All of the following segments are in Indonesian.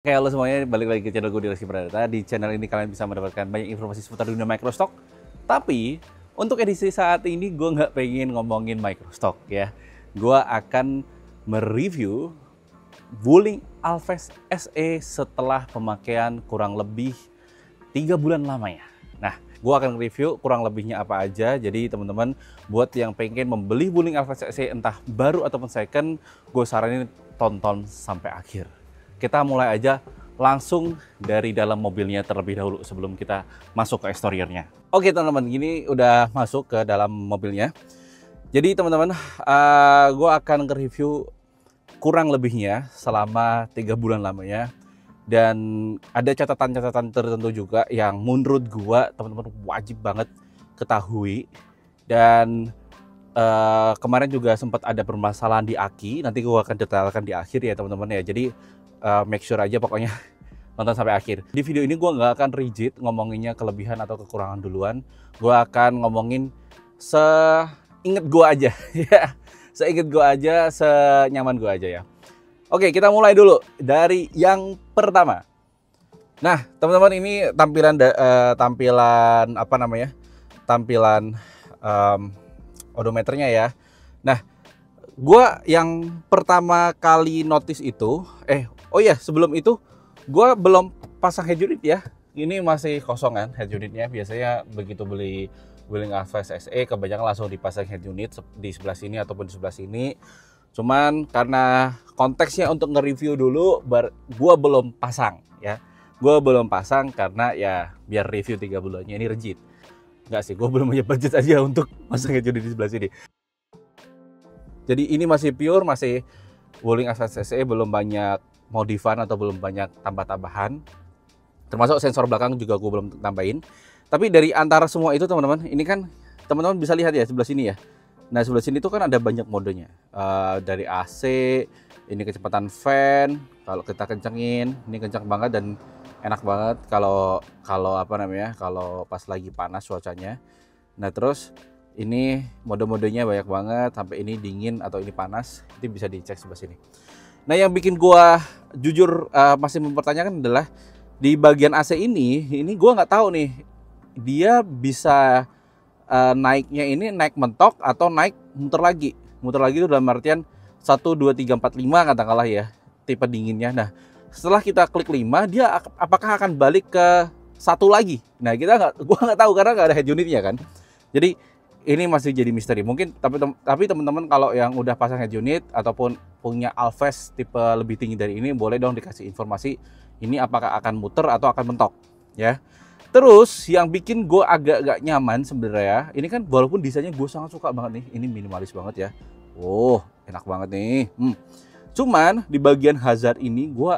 Oke, halo semuanya, balik lagi ke channel gue di Rizky Pradata. Di channel ini kalian bisa mendapatkan banyak informasi seputar dunia microstock. Tapi, untuk edisi saat ini gue nggak pengen ngomongin microstock ya. Gue akan mereview Wuling Alves SE setelah pemakaian kurang lebih 3 bulan lamanya. Nah, gue akan review kurang lebihnya apa aja. Jadi teman-teman, buat yang pengen membeli Wuling Alves SE entah baru ataupun second, gue saranin tonton sampai akhir. Kita mulai aja langsung dari dalam mobilnya terlebih dahulu sebelum kita masuk ke eksteriornya. Oke teman-teman, gini udah masuk ke dalam mobilnya. Jadi teman-teman, gue akan nge-review kurang lebihnya selama 3 bulan lamanya. Dan ada catatan-catatan tertentu juga yang menurut gue teman-teman wajib banget ketahui. Dan kemarin juga sempat ada permasalahan di aki, nanti gue akan detailkan di akhir ya teman-teman ya. Jadi make sure aja pokoknya nonton sampai akhir. Di video ini gue nggak akan rigid ngomonginnya kelebihan atau kekurangan duluan. Gue akan ngomongin seinget gue aja ya, seinget gue aja, senyaman gue aja ya. Oke, kita mulai dulu dari yang pertama. Nah teman-teman, ini tampilan apa namanya, tampilan odometernya ya. Nah, gue yang pertama kali notice itu, oh iya sebelum itu gue belum pasang head unit ya. Ini masih kosong kan head unitnya. Biasanya begitu beli Wuling Alves SE kebanyakan langsung dipasang head unit di sebelah sini ataupun di sebelah sini. Cuman karena konteksnya untuk nge-review dulu, gue belum pasang ya. Gue belum pasang karena ya biar review 3 bulannya ini rigid. Enggak sih, gue belum punya budget aja untuk pasang head unit di sebelah sini. Jadi ini masih pure, masih Wuling Alves SE, belum banyak modifan atau belum banyak tambah-tambahan. Termasuk sensor belakang juga gue belum tambahin. Tapi dari antara semua itu teman-teman, ini kan teman-teman bisa lihat ya sebelah sini ya. Nah sebelah sini tuh kan ada banyak modenya. Dari AC, ini kecepatan fan, kalau kita kencengin, ini kencang banget dan enak banget kalau apa namanya, kalau pas lagi panas cuacanya. Nah terus ini mode-modenya banyak banget, sampai ini dingin atau ini panas, itu bisa dicek sebelah sini. Nah yang bikin gua jujur masih mempertanyakan adalah di bagian AC ini gua nggak tahu nih dia bisa naiknya ini naik mentok atau naik muter lagi. Muter lagi itu dalam artian 1, 2, 3, 4, 5 katakanlah ya tipe dinginnya. Nah setelah kita klik 5, dia apakah akan balik ke 1 lagi? Nah gua nggak tahu karena nggak ada head unitnya kan. Jadi ini masih jadi misteri. Mungkin tapi teman-teman kalau yang udah pasang head unit ataupun punya Alves tipe lebih tinggi dari ini, boleh dong dikasih informasi ini apakah akan muter atau akan mentok ya. Terus yang bikin gue agak-agak nyaman sebenarnya, ini kan walaupun desainnya gue sangat suka banget nih, ini minimalis banget ya. Oh enak banget nih. Cuman di bagian hazard ini gue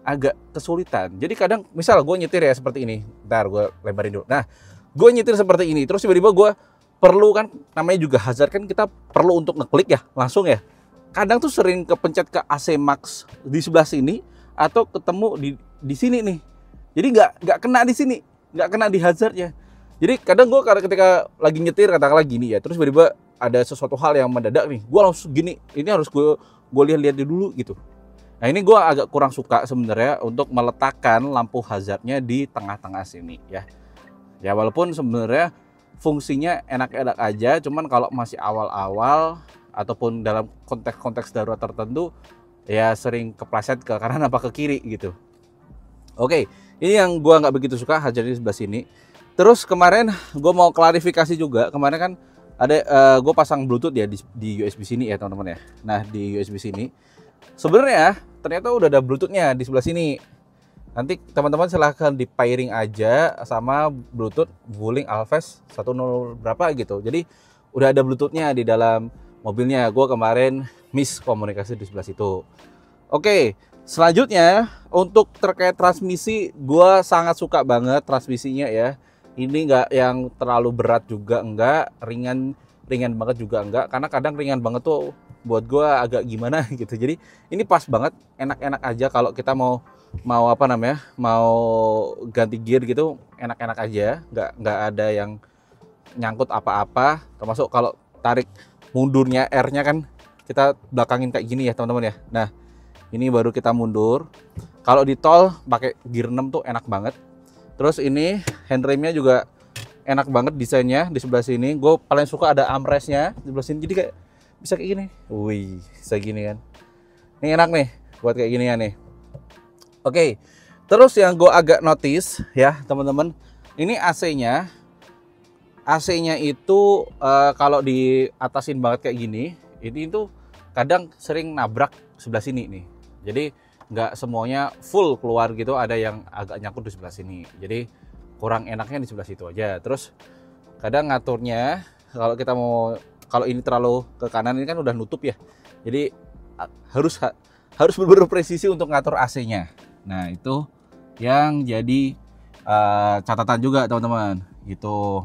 agak kesulitan. Jadi kadang misal gue nyetir ya seperti ini, ntar gue lebarin dulu. Nah gue nyetir seperti ini, terus tiba-tiba gue perlu kan, namanya juga hazard kan, kita perlu untuk ngeklik ya langsung ya. Kadang tuh sering kepencet ke AC Max di sebelah sini atau ketemu di sini nih. Jadi nggak kena di sini, nggak kena di hazardnya. Jadi kadang gue ketika lagi nyetir katakanlah gini ya, terus tiba-tiba ada sesuatu hal yang mendadak nih, gue langsung gini, ini harus gue lihat dulu gitu. Nah ini gue agak kurang suka sebenarnya untuk meletakkan lampu hazardnya di tengah-tengah sini ya. Ya walaupun sebenarnya fungsinya enak-enak aja, cuman kalau masih awal-awal ataupun dalam konteks-konteks darurat tertentu ya sering kepleset ke kanan apa ke kiri gitu. Oke, ini yang gua nggak begitu suka hazard di sebelah sini. Terus kemarin gue mau klarifikasi juga, kemarin kan ada gue pasang Bluetooth ya di USB sini ya teman-teman ya. Nah di USB sini sebenarnya ternyata udah ada Bluetoothnya di sebelah sini. Nanti teman-teman silahkan di pairing aja sama Bluetooth Wuling Alves 10 berapa gitu. Jadi udah ada Bluetoothnya di dalam mobilnya. Gue kemarin miss komunikasi di sebelah situ. Oke, selanjutnya untuk terkait transmisi, gue sangat suka banget transmisinya ya. Ini nggak yang terlalu berat juga enggak, ringan banget juga enggak. Karena kadang ringan banget tuh buat gue agak gimana gitu. Jadi ini pas banget, enak-enak aja kalau kita mau apa namanya, mau ganti gear gitu, enak-enak aja, nggak ada yang nyangkut apa-apa. Termasuk kalau tarik mundurnya R-nya kan kita belakangin kayak gini ya teman-teman ya. Nah Ini baru kita mundur. Kalau di tol pakai gear 6 tuh enak banget. Terus ini handremnya juga enak banget desainnya di sebelah sini. Gue paling suka ada armrestnya di sebelah sini. Jadi kayak bisa kayak gini. Wih, bisa gini kan. Ini enak nih buat kayak gini ya nih. Oke. Terus yang gue agak notice ya teman-teman, ini AC-nya. AC-nya itu kalau diatasin banget kayak gini, ini tuh kadang sering nabrak sebelah sini nih. Jadi nggak semuanya full keluar gitu, ada yang agak nyangkut di sebelah sini. Jadi kurang enaknya di sebelah situ aja. Terus kadang ngaturnya kalau kita mau, kalau ini terlalu ke kanan ini kan udah nutup ya. Jadi harus benar-benar presisi untuk ngatur AC-nya. Nah itu yang jadi catatan juga teman-teman gitu.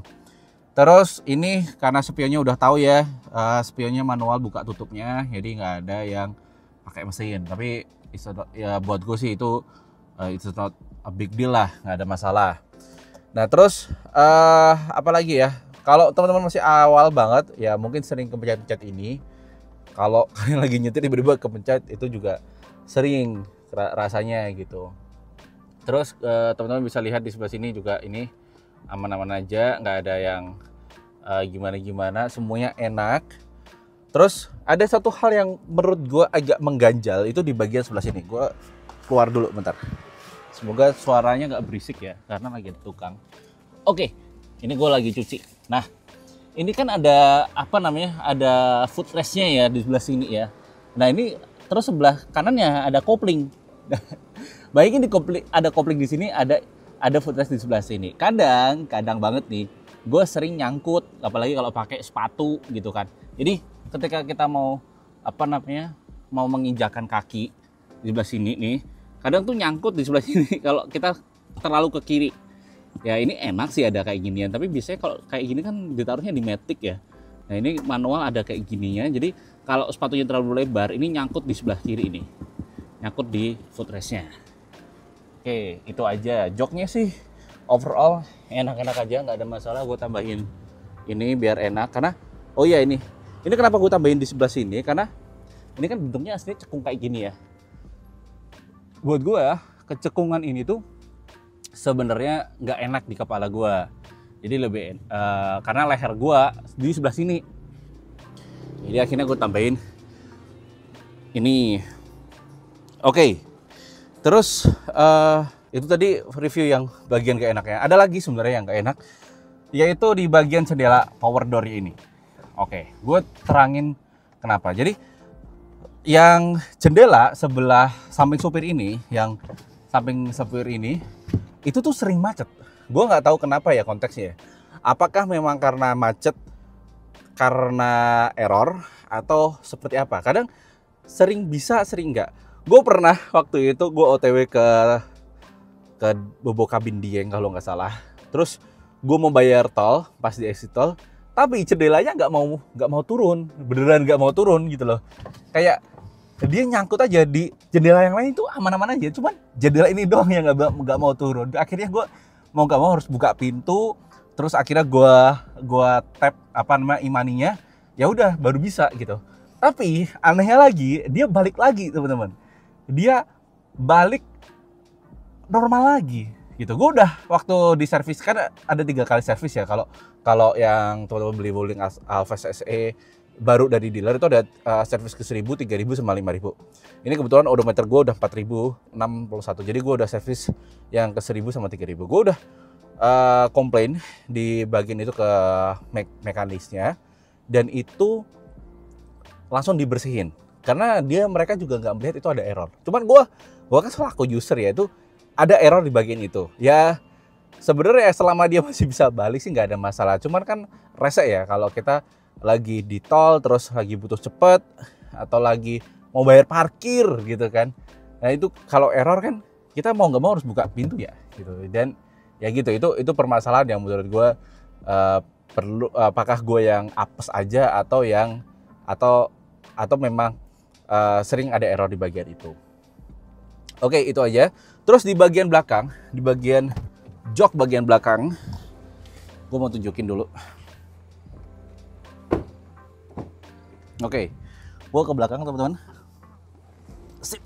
Terus ini karena spionnya udah tahu ya, spionnya manual buka tutupnya, jadi nggak ada yang pakai mesin. Tapi ya buat gue sih itu it's not a big deal lah, nggak ada masalah. Nah terus apa lagi ya? Kalau teman-teman masih awal banget ya mungkin sering kepencet-pencet ini. Kalau kalian lagi nyetir tiba-tiba kepencet itu juga sering rasanya gitu. Terus teman-teman bisa lihat di sebelah sini juga ini aman-aman aja, nggak ada yang gimana-gimana, semuanya enak. Terus ada satu hal yang menurut gue agak mengganjal, itu di bagian sebelah sini. Gue keluar dulu bentar. Semoga suaranya nggak berisik ya, karena lagi ada tukang. Oke, ini gue lagi cuci. Nah, ini kan ada apa namanya? Ada footrestnya ya di sebelah sini ya. Nah ini terus sebelah kanannya ada kopling. Bayangin ada kopling di sini, ada footrest di sebelah sini. Kadang banget nih, gue sering nyangkut, apalagi kalau pakai sepatu gitu kan. Jadi ketika kita mau apa namanya, mau menginjakan kaki di sebelah sini nih, kadang tuh nyangkut di sebelah sini kalau kita terlalu ke kiri. Ya ini enak sih ada kayak ginian, tapi biasanya kalau kayak gini kan ditaruhnya di matic ya. Nah ini manual ada kayak gininya, jadi kalau sepatunya terlalu lebar, ini nyangkut di sebelah kiri ini, nyangkut di footrestnya. Oke, itu aja. Joknya sih overall enak-enak aja, nggak ada masalah. Gue tambahin ini biar enak, karena oh iya ini kenapa gue tambahin di sebelah sini, karena ini kan bentuknya aslinya cekung kayak gini ya. Buat gue ya, kecekungan ini tuh sebenarnya nggak enak di kepala gue. Jadi lebih karena leher gue di sebelah sini. Jadi akhirnya gue tambahin ini. Oke. Terus itu tadi review yang bagian gak enaknya. Ada lagi sebenarnya yang gak enak, yaitu di bagian jendela power door ini. Oke, gue terangin kenapa. Jadi yang jendela sebelah samping supir ini, itu tuh sering macet. Gue nggak tahu kenapa ya konteksnya. Apakah memang karena macet, karena error, atau seperti apa? Kadang sering bisa, sering nggak. Gue pernah waktu itu gue OTW ke Bobo Kabin Dieng kalau nggak salah. Terus gue mau bayar tol pas di exit tol, tapi jendelanya nggak mau turun, beneran nggak mau turun gitu loh. Kayak dia nyangkut aja di jendela yang lain tuh aman-aman aja, cuman jendela ini doang yang nggak mau turun. Akhirnya gue mau nggak mau harus buka pintu, terus akhirnya gue tap apa namanya imaninya, ya udah baru bisa gitu. Tapi anehnya lagi dia balik lagi teman-teman. Dia balik normal lagi gitu. Gue udah waktu di servis kan ada 3 kali servis ya. Kalau yang teman-teman beli Wuling Alphas SE baru dari dealer itu ada servis ke 1000, 3000 sama 5000. Ini kebetulan odometer gue udah 4061. Jadi gue udah servis yang ke 1000 sama 3000. Gue udah komplain di bagian itu ke mekanisnya, dan itu langsung dibersihin. Karena mereka juga nggak melihat itu ada error. Cuman gue kan selaku user ya, itu ada error di bagian itu. Ya sebenarnya selama dia masih bisa balik sih nggak ada masalah. Cuman kan rese ya kalau kita lagi di tol terus lagi butuh cepet atau lagi mau bayar parkir gitu kan. Nah itu kalau error kan kita mau nggak mau harus buka pintu ya gitu. Dan ya gitu, itu permasalahan yang menurut gue perlu, apakah gue yang apes aja atau memang sering ada error di bagian itu. Oke, itu aja. Terus di bagian belakang, di bagian jok bagian belakang, gue mau tunjukin dulu. Oke, gue ke belakang teman-teman. Sip.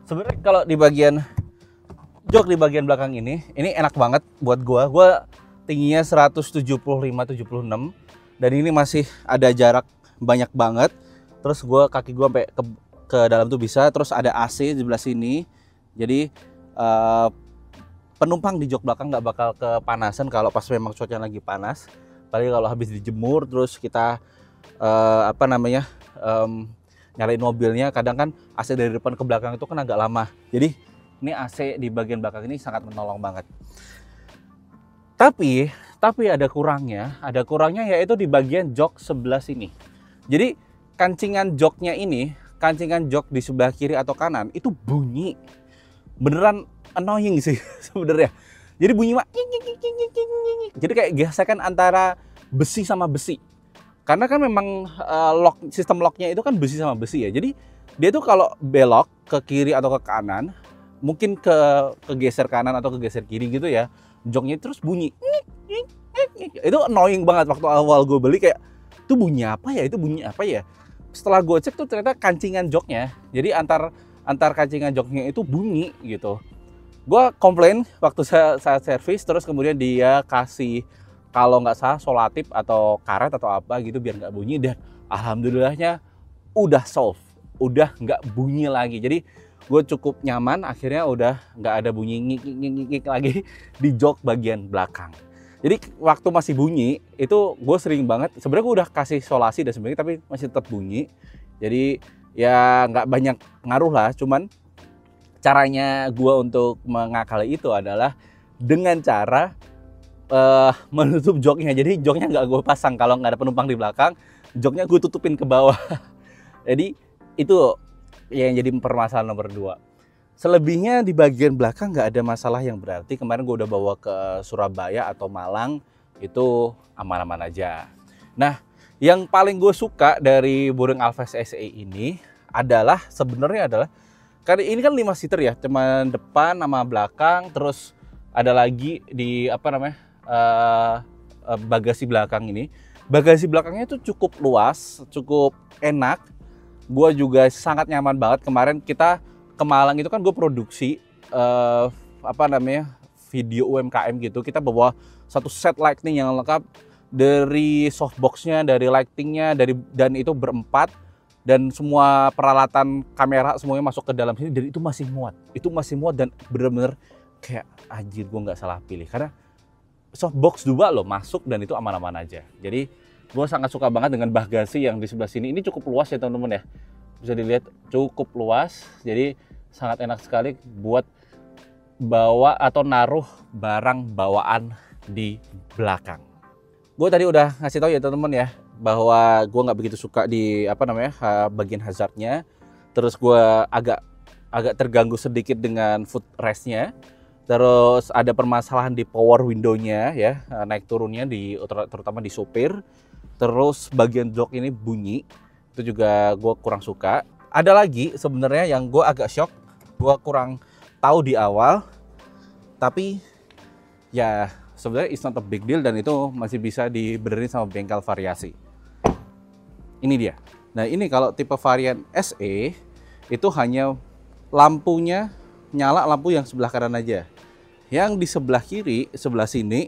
Sebenarnya kalau di bagian jok di bagian belakang ini enak banget buat gua tingginya 175-76 dan ini masih ada jarak banyak banget. Terus kaki gua sampai ke dalam tuh bisa, terus ada AC di sebelah sini. Jadi penumpang di jok belakang nggak bakal kepanasan kalau pas memang cuaca lagi panas. Apalagi kalau habis dijemur terus kita nyalain mobilnya, kadang kan AC dari depan ke belakang itu kan agak lama. Jadi ini AC di bagian belakang ini sangat menolong banget. Tapi ada kurangnya yaitu di bagian jok sebelah sini. Jadi kancingan jok di sebelah kiri atau kanan itu bunyi. Beneran annoying sih sebenarnya. Jadi bunyi jadi kayak gesekan antara besi sama besi. Karena kan memang sistem locknya itu kan besi sama besi ya. Jadi dia tuh kalau belok ke kiri atau ke kanan, mungkin kegeser kanan atau kegeser kiri gitu ya, joknya terus bunyi. Itu annoying banget waktu awal gue beli, kayak itu bunyi apa ya? Setelah gue cek tuh ternyata kancingan joknya. Jadi antar kancingan joknya itu bunyi gitu. Gue komplain waktu saya servis, terus kemudian dia kasih kalau nggak salah solatip atau karet atau apa gitu biar nggak bunyi, dan alhamdulillahnya udah solve, udah nggak bunyi lagi. Jadi gue cukup nyaman, akhirnya udah nggak ada bunyi ngik lagi di jok bagian belakang. Jadi waktu masih bunyi itu gue sering banget, sebenarnya gue udah kasih solasi dan sebagainya tapi masih tetap bunyi. Jadi ya nggak banyak ngaruh lah, cuman caranya gue untuk mengakali itu adalah dengan cara menutup joknya. Jadi joknya nggak gue pasang kalau nggak ada penumpang di belakang, joknya gue tutupin ke bawah. Jadi itu yang jadi permasalahan nomor 2. Selebihnya di bagian belakang nggak ada masalah yang berarti. Kemarin gue udah bawa ke Surabaya atau Malang, itu aman-aman aja. Nah, yang paling gue suka dari Boeing Alphard SE ini sebenarnya adalah karena ini kan 5 seater ya, cuman depan sama belakang, terus ada lagi di bagasi belakang ini. Bagasi belakangnya itu cukup luas, cukup enak. Gue juga sangat nyaman banget. Kemarin kita ke Malang itu kan gue produksi video UMKM gitu. Kita bawa satu set lighting yang lengkap, dari softboxnya, dari lightingnya, dan itu berempat, dan semua peralatan kamera semuanya masuk ke dalam sini, dan itu masih muat dan bener-bener kayak anjir, gue nggak salah pilih karena softbox 2 loh masuk dan itu aman-aman aja. Jadi gue sangat suka banget dengan bagasi yang di sebelah sini. Ini cukup luas ya teman-teman ya, bisa dilihat cukup luas. Jadi sangat enak sekali buat bawa atau naruh barang bawaan di belakang. Gue tadi udah ngasih tahu ya teman-teman ya, bahwa gue nggak begitu suka di bagian hazardnya. Terus gue agak terganggu sedikit dengan footrestnya. Terus ada permasalahan di power window-nya ya, naik turunnya terutama di sopir. Terus bagian jok ini bunyi, itu juga gue kurang suka. Ada lagi sebenarnya yang gue agak shock, gue kurang tahu di awal, tapi ya sebenarnya it's not a big deal dan itu masih bisa dibenerin sama bengkel variasi. Ini dia. Nah ini kalau tipe varian SE itu hanya lampunya nyala, lampu yang sebelah kanan aja. Yang di sebelah kiri, sebelah sini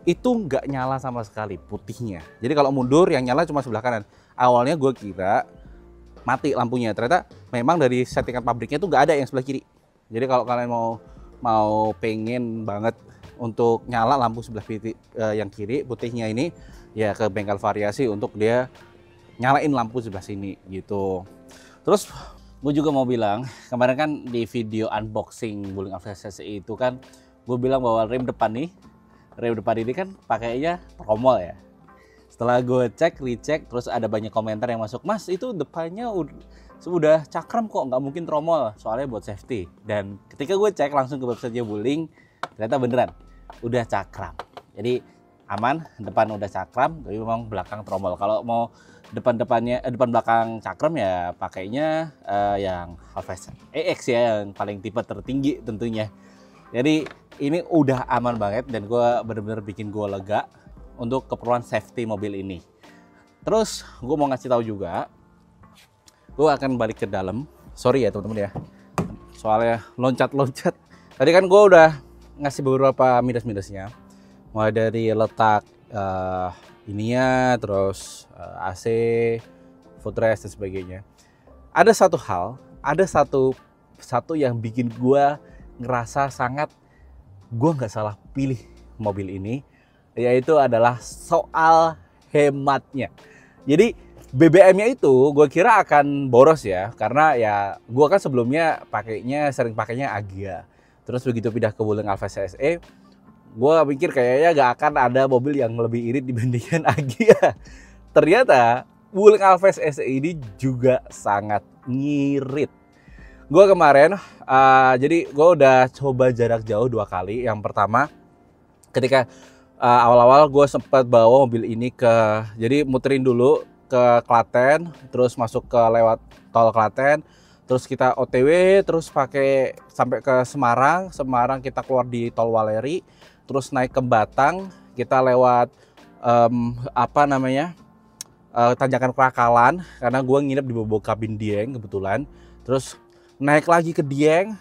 itu nggak nyala sama sekali putihnya. Jadi kalau mundur yang nyala cuma sebelah kanan. Awalnya gue kira mati lampunya, ternyata memang dari settingan pabriknya tuh nggak ada yang sebelah kiri. Jadi kalau kalian mau pengen banget untuk nyala lampu sebelah yang kiri putihnya ini, ya ke bengkel variasi untuk dia nyalain lampu sebelah sini gitu. Terus gue juga mau bilang, kemarin kan di video unboxing Boeing Alphard SE itu kan gue bilang bahwa rem depan ini kan pakainya tromol ya. Setelah gue recheck, terus ada banyak komentar yang masuk, "Mas, itu depannya udah cakram kok, nggak mungkin tromol, soalnya buat safety." Dan ketika gue cek langsung ke website Boeing, ternyata beneran udah cakram. Jadi aman, depan udah cakram, tapi memang belakang tromol. Kalau mau depan belakang cakram ya pakainya yang Alphard EX ya, yang paling tipe tertinggi tentunya. Jadi ini udah aman banget dan gue bener-bener bikin gue lega untuk keperluan safety mobil ini. Terus gue mau ngasih tahu juga, gue akan balik ke dalam. Sorry ya teman-teman ya, soalnya loncat-loncat. Tadi kan gue udah ngasih beberapa minus-minusnya, mulai dari letak ininya, terus AC, footrest dan sebagainya. Ada satu yang bikin gue ngerasa sangat gue nggak salah pilih mobil ini, yaitu adalah soal hematnya. Jadi BBM-nya itu gue kira akan boros ya, karena ya gue kan sebelumnya sering pakainya Agya. Terus begitu pindah ke Wuling Alphard CSE, gue pikir kayaknya gak akan ada mobil yang lebih irit dibandingkan Agya. Ternyata Wuling Alphard CSE ini juga sangat ngirit. Gue kemarin, jadi gue udah coba jarak jauh 2 kali. Yang pertama, ketika awal-awal gue sempat bawa mobil ini jadi muterin dulu ke Klaten, terus masuk ke lewat tol Klaten, terus kita OTW, terus pakai sampai ke Semarang kita keluar di tol Waleri, terus naik ke Batang, kita lewat tanjakan Krakalan, karena gue nginep di bawah kabin Dieng kebetulan, terus naik lagi ke Dieng,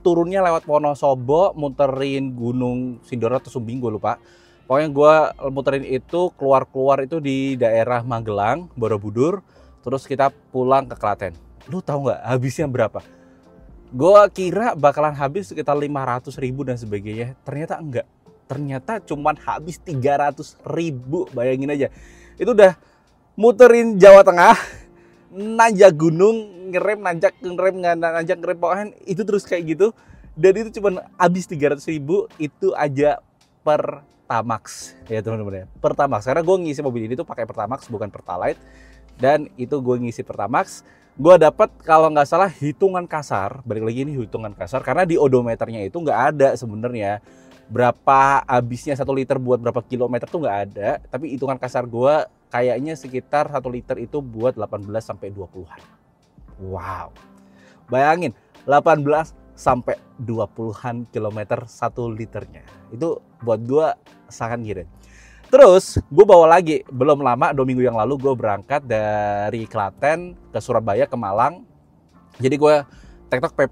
turunnya lewat Wonosobo, muterin Gunung Sindoro atau Sumbing, gue lupa. Pokoknya gue muterin itu, keluar itu di daerah Magelang, Borobudur, terus kita pulang ke Klaten. Lu tahu nggak habisnya berapa? Gue kira bakalan habis sekitar 500.000 dan sebagainya. Ternyata enggak. Ternyata cuman habis 300.000, bayangin aja. Itu udah muterin Jawa Tengah, nanjak gunung, ngerem, nanjak ngerem, pokoknya itu terus kayak gitu. Dan itu cuma habis 300.000, itu aja Pertamax ya teman-teman ya, Pertamax. Karena gue ngisi mobil ini tuh pakai Pertamax bukan Pertalite, dan itu gue ngisi Pertamax. Gue dapat kalau nggak salah hitungan kasar, balik lagi ini hitungan kasar karena di odometernya itu nggak ada sebenarnya berapa habisnya 1 liter buat berapa kilometer tuh nggak ada, tapi hitungan kasar gue kayaknya sekitar 1 liter itu buat 18-20an. Wow, bayangin 18-20an kilometer 1 liternya. Itu buat gue sangat ngirit. Terus gue bawa lagi, belum lama 2 minggu yang lalu gue berangkat dari Klaten ke Surabaya ke Malang. Jadi gue tektok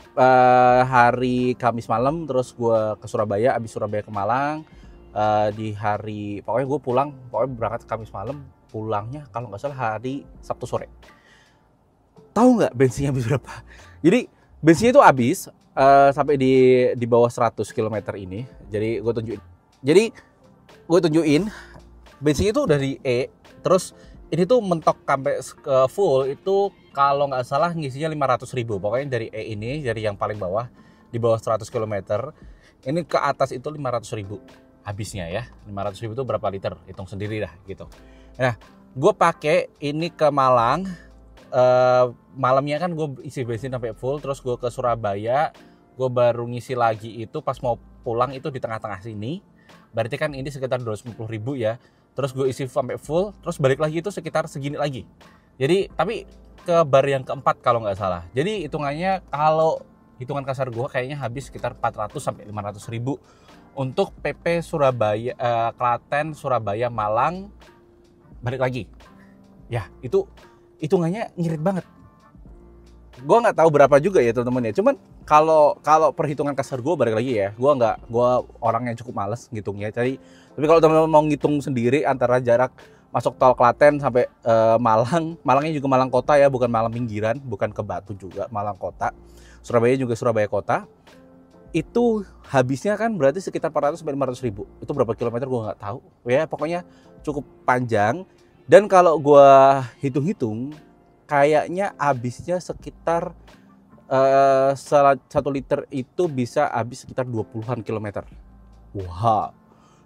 hari Kamis malam, terus gue ke Surabaya, abis Surabaya ke Malang. Di hari, pokoknya gue pulang, pokoknya berangkat Kamis malam, pulangnya kalau nggak salah hari Sabtu sore. Tahu nggak bensinnya habis berapa? Jadi bensinnya itu habis sampai di bawah 100 km ini. Jadi gue tunjukin bensinnya itu dari E, terus ini tuh mentok sampai ke full itu kalau nggak salah ngisinya 500.000. Pokoknya dari E ini, dari yang paling bawah di bawah 100 km, ini ke atas itu 500.000 habisnya ya. 500.000 itu berapa liter? Hitung sendiri dah gitu. Nah, gue pakai ini ke Malang. Malamnya kan gue isi bensin sampai full, terus gue ke Surabaya, gue baru ngisi lagi itu pas mau pulang itu di tengah-tengah sini. Berarti kan ini sekitar 250.000 ya. Terus gue isi sampai full, terus balik lagi itu sekitar segini lagi. Jadi tapi ke bar yang keempat kalau nggak salah. Jadi hitungannya, kalau hitungan kasar gue kayaknya habis sekitar 400-500.000 untuk PP Surabaya, Klaten, Surabaya, Malang, balik lagi. Ya itu hitungannya ngirit banget. Gue nggak tahu berapa juga ya teman-teman ya. Cuman kalau perhitungan kasar gue, balik lagi ya, gue orang yang cukup males ngitungnya. Tapi kalau teman-teman mau ngitung sendiri antara jarak masuk tol Klaten sampai Malangnya juga Malang kota ya, bukan Malang pinggiran, bukan ke Batu juga, Malang kota. Surabaya juga Surabaya kota. Itu habisnya kan berarti sekitar 400-500.000. Itu berapa kilometer gue nggak tahu. Ya pokoknya cukup panjang. Dan kalau gue hitung-hitung, kayaknya habisnya sekitar 1 liter itu bisa habis sekitar 20-an kilometer. Wow,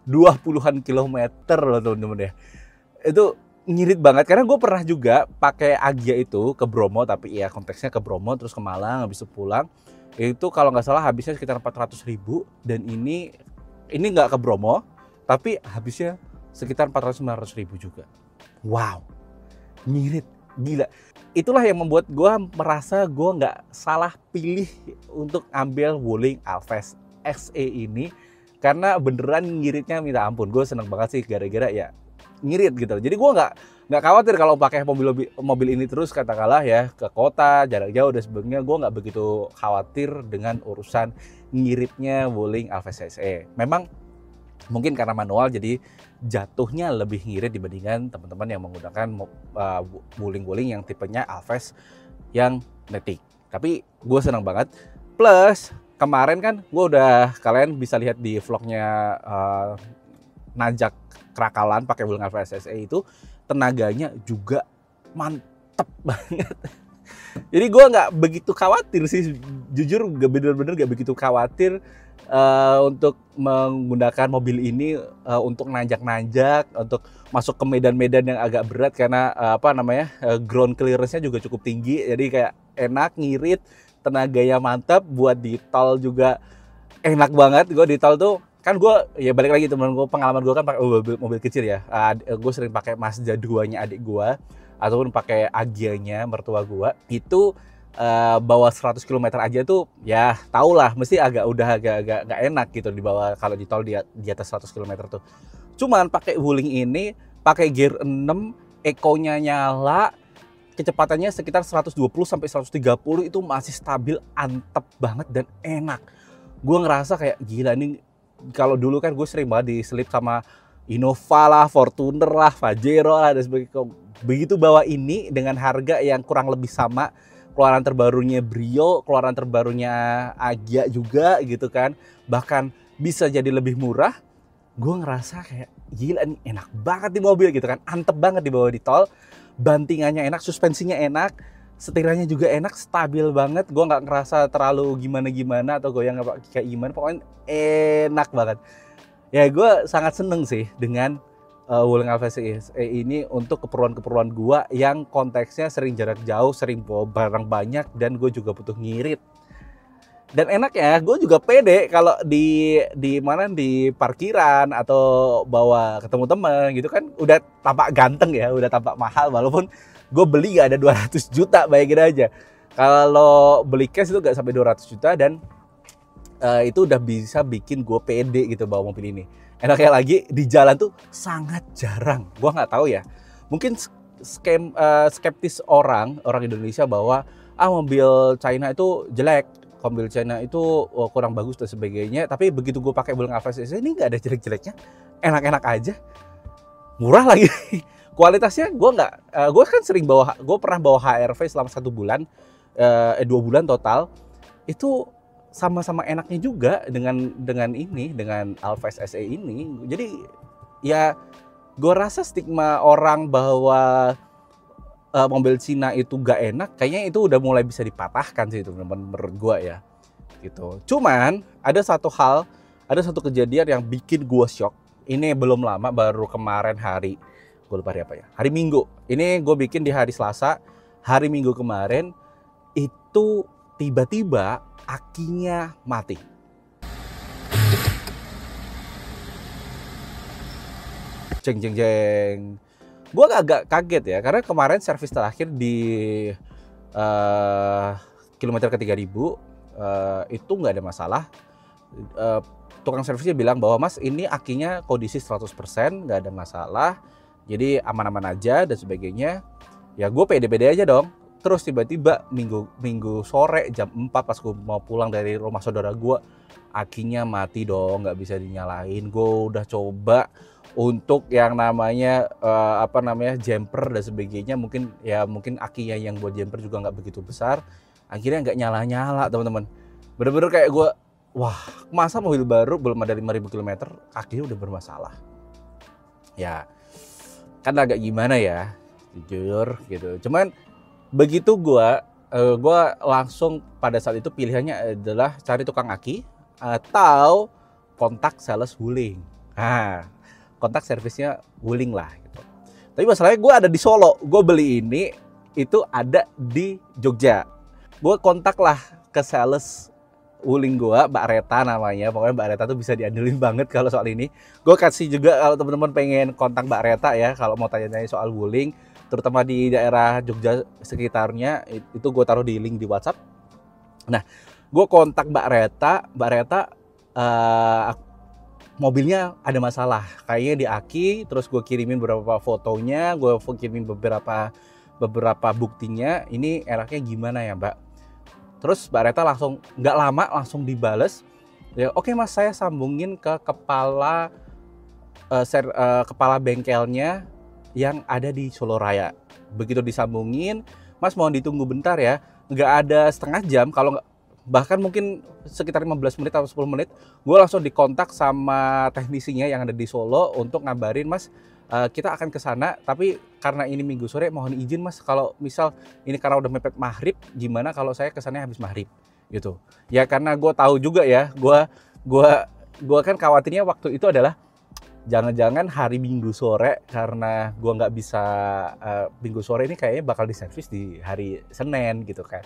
20-an kilometer loh teman-teman ya. Itu ngirit banget, karena gue pernah juga pakai Agya itu ke Bromo, tapi ya konteksnya ke Bromo terus ke Malang, habis itu pulang. Itu kalau nggak salah habisnya sekitar 400.000, dan ini nggak ke Bromo, tapi habisnya sekitar 400-500.000 juga. Wow, ngirit, gila. Itulah yang membuat gue merasa gue nggak salah pilih untuk ambil Wuling Alphard XE ini, karena beneran ngiritnya minta ampun. Gue seneng banget sih gara-gara ya ngirit gitu. Jadi gue nggak khawatir kalau pakai mobil ini terus katakanlah ya ke kota jarak jauh dan sebagainya. Gue nggak begitu khawatir dengan urusan ngiritnya Wuling Alphard SE. Memang mungkin karena manual jadi jatuhnya lebih ngirit dibandingkan teman-teman yang menggunakan Wuling yang tipenya Alphard yang Matic. Tapi gue senang banget. Plus kemarin kan gue udah, kalian bisa lihat di vlognya nanjak Krakalan pakai Wuling Alphard SE itu, tenaganya juga mantep banget. Jadi gue nggak begitu khawatir sih, jujur bener-bener nggak begitu khawatir untuk menggunakan mobil ini untuk nanjak-nanjak, untuk masuk ke medan-medan yang agak berat karena ground clearance-nya juga cukup tinggi. Jadi kayak enak, ngirit, tenaganya mantap, buat di tol juga enak banget. Gue di tol tuh kan gue ya balik lagi teman gue, pengalaman gue kan pakai mobil kecil ya. Gue sering pakai Mazda 2-nya adik gue ataupun pakai Agya-nya mertua gue. Itu bawa 100 km aja tuh ya tau lah mesti agak nggak enak gitu dibawa kalau di tol di atas 100 km tuh. Cuman pakai Wuling ini pakai gear 6, ekonya nyala, kecepatannya sekitar 120 sampai 130 itu masih stabil, antep banget dan enak. Gue ngerasa kayak gila nih. Kalau dulu kan gue sering banget diselip sama Innova lah, Fortuner lah, Pajero lah dan sebagainya. Begitu bawa ini dengan harga yang kurang lebih sama, keluaran terbarunya Brio, keluaran terbarunya Agya juga gitu kan, bahkan bisa jadi lebih murah. Gue ngerasa kayak gila nih, enak banget di mobil gitu kan, antep banget dibawa di tol, bantingannya enak, suspensinya enak, setirnya juga enak, stabil banget. Gue nggak ngerasa terlalu gimana-gimana atau goyang kayak gimana, pokoknya enak banget. Ya gue sangat seneng sih dengan Wuling Alphard SE ini untuk keperluan-keperluan gue yang konteksnya sering jarak jauh, sering bawa barang banyak, dan gue juga butuh ngirit. Dan enak ya, gue juga pede kalau di parkiran atau bawa ketemu temen gitu kan, udah tampak ganteng ya, udah tampak mahal, walaupun gue beli gak ada 200 juta, bayangin aja. Kalau beli cash itu gak sampai 200 juta dan itu udah bisa bikin gue pede gitu bawa mobil ini. Enaknya lagi di jalan tuh sangat jarang. Gue nggak tahu ya. Mungkin skeptis orang Indonesia bahwa mobil China itu jelek, mobil China itu kurang bagus dan sebagainya. Tapi begitu gue pakai Wuling Alphard SE ini nggak ada jelek-jeleknya, enak-enak aja, murah lagi. Kualitasnya gue kan gue pernah bawa HR-V selama 1 bulan, 2 bulan total, itu sama-sama enaknya juga dengan Alphard SE ini. Jadi ya gue rasa stigma orang bahwa mobil Cina itu gak enak kayaknya itu udah mulai bisa dipatahkan sih, teman-teman, menurut gue ya gitu. Cuman ada satu kejadian yang bikin gue shock. Ini belum lama, baru kemarin hari, gue lupa hari apa ya, hari Minggu. Ini gue bikin di hari Selasa. Hari Minggu kemarin itu tiba-tiba akinya mati. Jeng jeng jeng. Gue agak kaget ya, karena kemarin servis terakhir di kilometer ke 3000 itu nggak ada masalah. Tukang servisnya bilang bahwa mas ini akinya kondisi 100%, nggak ada masalah, jadi aman-aman aja dan sebagainya. Ya gue pede-pede aja dong. Terus tiba-tiba minggu sore jam 4 pas gue mau pulang dari rumah saudara gue, akinya mati dong, nggak bisa dinyalain. Gue udah coba untuk yang namanya jumper dan sebagainya, mungkin akinya yang buat jumper juga nggak begitu besar, akhirnya nggak nyala-nyala, teman-teman. Bener-bener kayak gue, wah, masa mobil baru belum ada 5.000 km akinya udah bermasalah. Ya kan agak gimana ya, jujur gitu. Cuman begitu gue langsung pada saat itu pilihannya adalah cari tukang aki atau kontak sales Wuling. Nah, kontak servisnya Wuling lah gitu. Tapi masalahnya gue ada di Solo, gue beli ini itu ada di Jogja. Gue kontak lah ke sales Wuling gue, Mbak Reta namanya. Pokoknya Mbak Reta tuh bisa diandelin banget kalau soal ini. Gue kasih juga kalau teman-teman pengen kontak Mbak Reta ya, kalau mau tanya-tanya soal Wuling, terutama di daerah Jogja sekitarnya, itu gue taruh di link di WhatsApp. Nah, gue kontak Mbak Reta mobilnya ada masalah, kayaknya di aki. Terus gue kirimin beberapa fotonya, gue kirimin beberapa buktinya, ini eraknya gimana ya Mbak. Terus Mbak Reta langsung nggak lama langsung dibales, ya oke Mas, saya sambungin ke kepala bengkelnya yang ada di Solo Raya. Begitu disambungin, Mas mohon ditunggu bentar ya, nggak ada setengah jam, kalau nggak bahkan mungkin sekitar 15 menit atau 10 menit, gue langsung dikontak sama teknisinya yang ada di Solo untuk ngabarin, Mas, kita akan ke sana, tapi karena ini Minggu sore, mohon izin Mas, kalau misal ini karena udah mepet maghrib, gimana kalau saya kesannya habis maghrib gitu. Ya karena gue tahu juga ya, gue kan khawatirnya waktu itu adalah jangan-jangan hari Minggu sore, karena gue nggak bisa Minggu sore ini kayaknya bakal diservis di hari Senin gitu kan.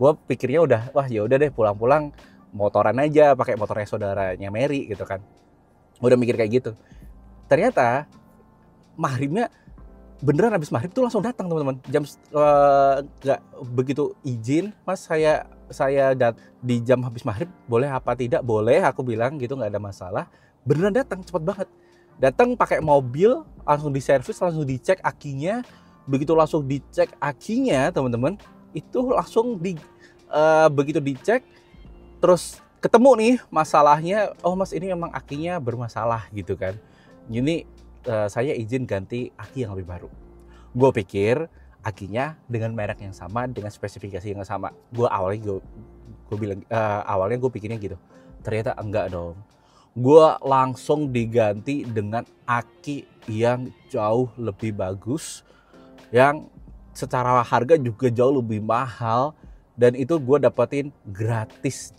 Gue pikirnya udah, wah ya udah deh pulang-pulang motoran aja, pakai motornya saudaranya Mary gitu kan. Udah mikir kayak gitu. Ternyata maghribnya beneran habis maghrib tuh langsung datang teman-teman. Nggak begitu izin, Mas saya di jam habis maghrib boleh apa tidak? Boleh, aku bilang gitu, nggak ada masalah. Beneran datang cepet banget. Datang pakai mobil, langsung diservis, langsung dicek akinya. Begitu langsung dicek akinya teman-teman, itu langsung begitu dicek terus ketemu nih masalahnya. Oh Mas, ini memang akinya bermasalah gitu kan. Ini saya izin ganti aki yang lebih baru. Gue pikir akinya dengan merek yang sama, dengan spesifikasi yang sama. Awalnya gue pikirnya gitu. Ternyata enggak dong. Gue langsung diganti dengan aki yang jauh lebih bagus, yang secara harga juga jauh lebih mahal, dan itu gue dapetin gratis,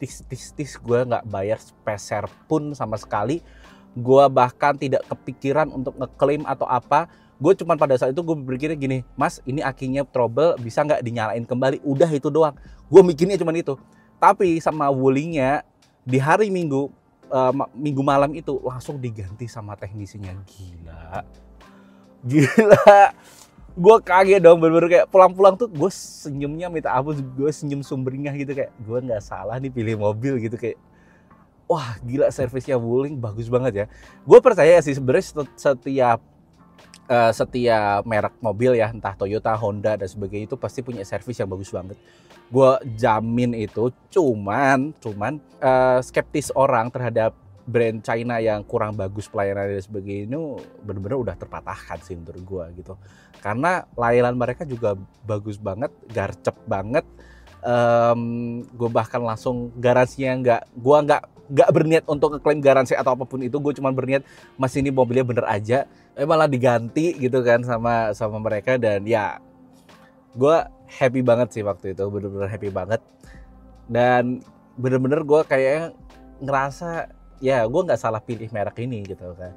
gue nggak bayar sepeser pun sama sekali. Gue bahkan tidak kepikiran untuk ngeklaim atau apa. Gue cuma pada saat itu gue berpikirnya gini, Mas ini akinya trouble, bisa nggak dinyalain kembali, udah itu doang. Gue mikirnya cuma itu. Tapi sama wulinya di hari Minggu malam itu langsung diganti sama teknisinya. Gila. Gue kaget dong, bener-bener kayak pulang-pulang tuh gue senyumnya minta ampun, gue senyum sumringah gitu, kayak gue nggak salah nih pilih mobil gitu, kayak wah gila, servisnya Wuling bagus banget ya. Gue percaya sih sebenarnya setiap merek mobil ya, entah Toyota, Honda dan sebagainya, itu pasti punya servis yang bagus banget. Gue jamin itu. Cuman skeptis orang terhadap brand China yang kurang bagus pelayanan dan sebagainya itu benar-benar udah terpatahkan sih menurut gue gitu. Karena layanan mereka juga bagus banget, garcep banget. Gue bahkan langsung garansinya gue nggak berniat untuk ngeklaim garansi atau apapun itu. Gue cuma berniat, Mas ini mobilnya bener aja. Malah diganti gitu kan sama mereka, dan ya gue happy banget sih waktu itu, bener-bener happy banget. Dan bener-bener gue kayak ngerasa ya gue nggak salah pilih merek ini gitu kan.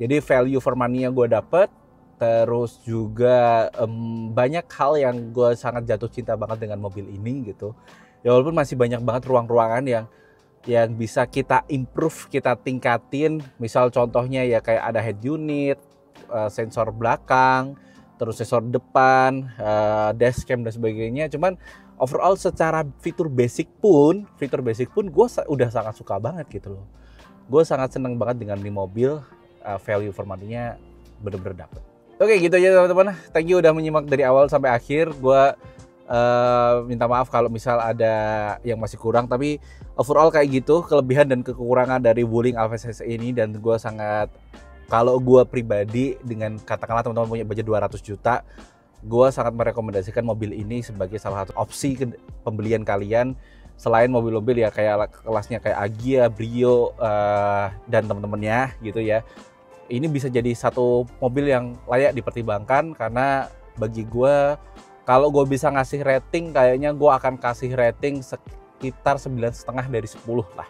Jadi value for money-nya gue dapet. Terus juga banyak hal yang gue sangat jatuh cinta banget dengan mobil ini gitu. Ya walaupun masih banyak banget ruang-ruangan yang bisa kita improve, kita tingkatin. Misal contohnya ya kayak ada head unit, sensor belakang, terus sensor depan, dashcam dan sebagainya. Cuman overall secara fitur basic pun gue udah sangat suka banget gitu loh. Gue sangat seneng banget dengan ini mobil, value for money-nya bener-bener dapet. Oke gitu aja teman-teman, thank you udah menyimak dari awal sampai akhir. Gue minta maaf kalau misal ada yang masih kurang, tapi overall kayak gitu kelebihan dan kekurangan dari Wuling Alphard CC ini. Dan gue sangat, kalau gue pribadi dengan katakanlah teman-teman punya budget 200 juta, gue sangat merekomendasikan mobil ini sebagai salah satu opsi pembelian kalian. Selain mobil-mobil ya kayak kelasnya kayak Agya, Brio, dan teman-temannya gitu ya. Ini bisa jadi satu mobil yang layak dipertimbangkan, karena bagi gue, kalau gue bisa ngasih rating, kayaknya gue akan kasih rating sekitar 9,5 dari 10 lah.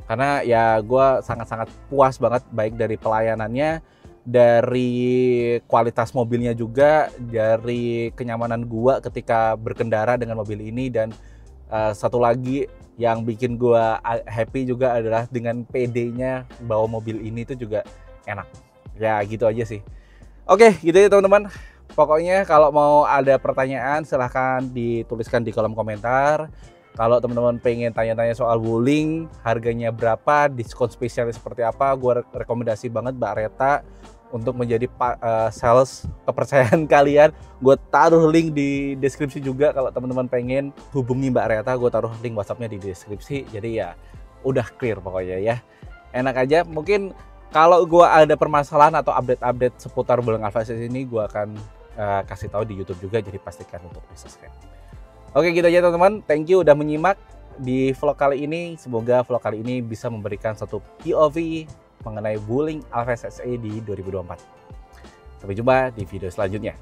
Karena ya gue sangat-sangat puas banget, baik dari pelayanannya, dari kualitas mobilnya juga, dari kenyamanan gue ketika berkendara dengan mobil ini. Dan satu lagi yang bikin gue happy juga adalah dengan PD-nya bawa mobil ini itu juga enak. Ya gitu aja sih. Oke gitu ya teman-teman. Pokoknya kalau mau ada pertanyaan silahkan dituliskan di kolom komentar. Kalau teman-teman pengen tanya-tanya soal Wuling, harganya berapa, diskon spesialnya seperti apa, gue rekomendasi banget Mbak Reta untuk menjadi sales kepercayaan kalian. Gue taruh link di deskripsi juga kalau teman-teman pengen hubungi Mbak Reta, gue taruh link WhatsApp-nya di deskripsi. Jadi ya udah clear pokoknya ya. Enak aja. Mungkin kalau gue ada permasalahan atau update-update seputar Wuling Alpha SS ini, gue akan kasih tahu di YouTube juga, jadi pastikan untuk di subscribe. Oke, gitu aja teman-teman. Thank you udah menyimak di vlog kali ini. Semoga vlog kali ini bisa memberikan satu POV mengenai Wuling Alpha SE di 2024. Sampai jumpa di video selanjutnya.